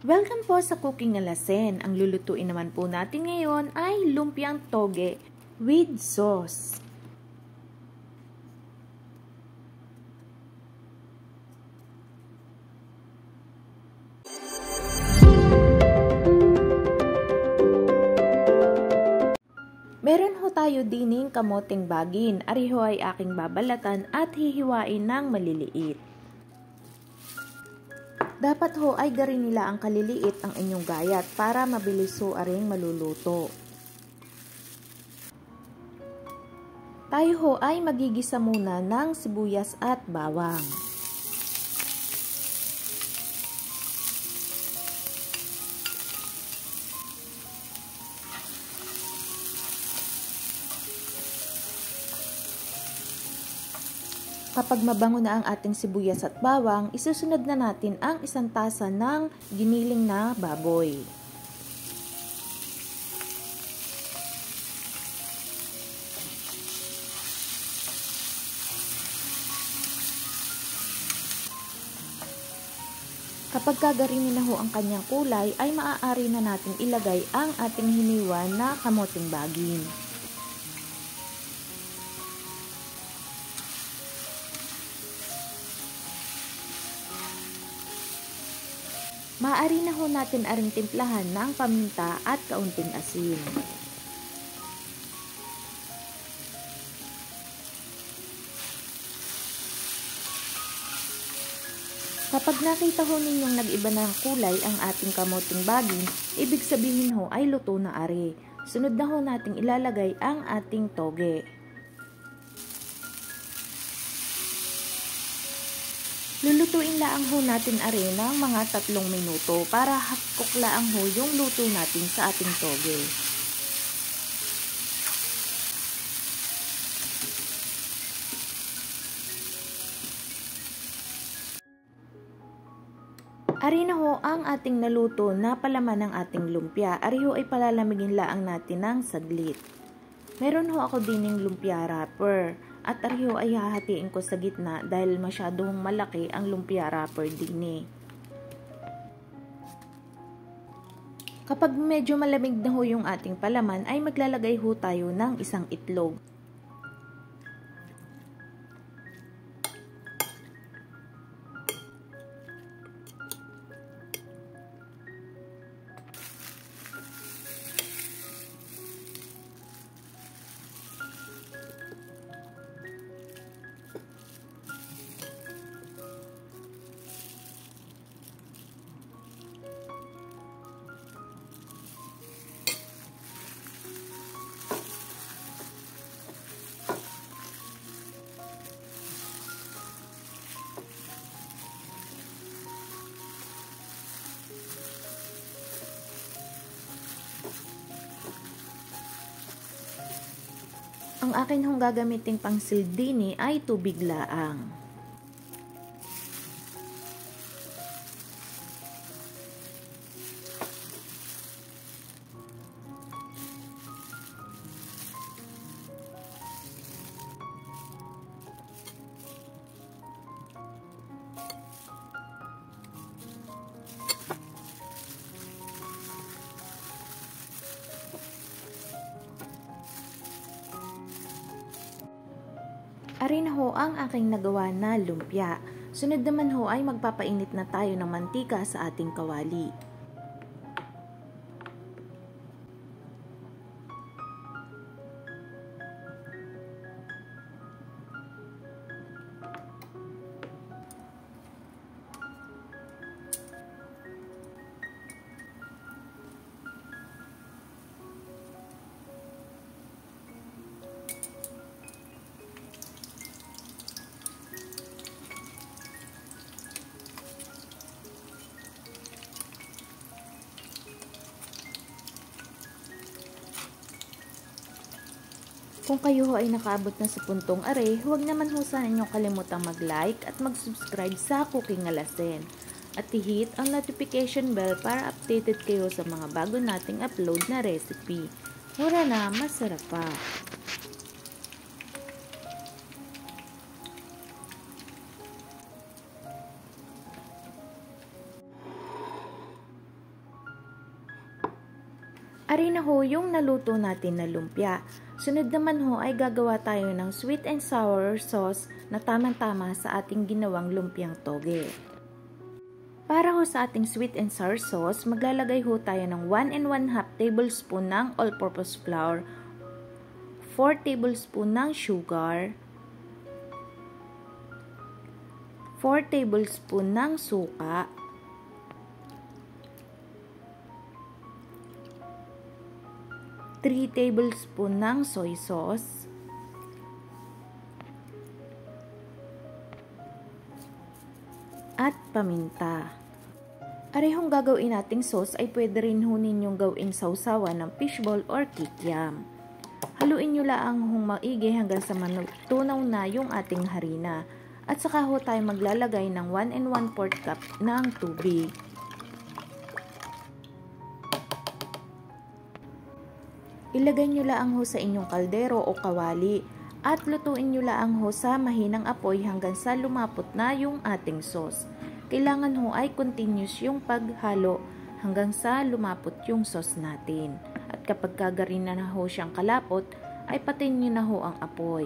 Welcome po sa Cooking Alasen. Ang lulutuin naman po natin ngayon ay lumpiang toge with sauce. Meron ho tayo dining kamoteng bagin. Ariho ay aking babalatan at hihiwain ng maliliit. Dapat ho ay garin nila ang kaliliit ang inyong gayat para mabilis ho aring maluluto. Tayo ho ay magigisa muna ng sibuyas at bawang. Kapag mabango na ang ating sibuyas at bawang, isusunod na natin ang 1 tasa ng giniling na baboy. Kapag gagarinin na ho ang kanyang kulay, ay maaari na natin ilagay ang ating hiniwa na kamoting bagin. Maaari na ho natin aring timplahan ng paminta at kaunting asin. Kapag nakita ho ninyong nag-iba na ng kulay ang ating kamoting bagin, ibig sabihin ho ay luto na ari. Sunod na ho nating ilalagay ang ating toge. Lulutuin laang ho natin are ng mga 3 minuto para half-cook laang ho yung luto natin sa ating toge. Ari na ho ang ating naluto na palaman ng ating lumpia. Ari ho ay palalamigin laang natin ng saglit. Meron ho ako dining lumpia wrapper. At ariho ay hahatiin ko sa gitna dahil masyadong malaki ang lumpia wrapper din eh. Kapag medyo malamig na ho yung ating palaman ay maglalagay ho tayo ng 1 itlog. Ang akin hong gagamiting pang sildini ay tubig laang. Ari na ho ang aking nagawa na lumpia. Sunod naman ho ay magpapainit na tayo ng mantika sa ating kawali. Kung kayo ho ay nakaabot na sa puntong are, huwag naman ho sana ninyong kalimutang mag-like at mag-subscribe sa Cooking Alasen. At i-hit ang notification bell para updated kayo sa mga bago nating upload na recipe. Mura na, masarap pa! Ari na ho yung naluto natin na lumpia. Sunod naman ho ay gagawa tayo ng sweet and sour sauce na tamang-tama sa ating ginawang lumpiang toge. Para ho sa ating sweet and sour sauce, maglalagay ho tayo ng 1 1/2 tablespoon ng all-purpose flour, 4 tablespoon ng sugar, 4 tablespoon ng suka, 3 tablespoon ng soy sauce, at paminta. Arehong gagawin nating sauce ay pwede rin ho ninyong gawing sausawan ng fishball or kikiam. Haluin nyo lang hong maigi hanggang sa matunaw na yung ating harina. At saka ho tayo maglalagay ng 1 1/4 cup ng tubig. Ilagay nyo lang ho sa inyong kaldero o kawali at lutuin nyo lang ho sa mahinang apoy hanggang sa lumapot na yung ating sauce. Kailangan ho ay continuous yung paghalo hanggang sa lumapot yung sauce natin. At kapag kagarin na ho siyang kalapot, ay patayin nyo na ho ang apoy.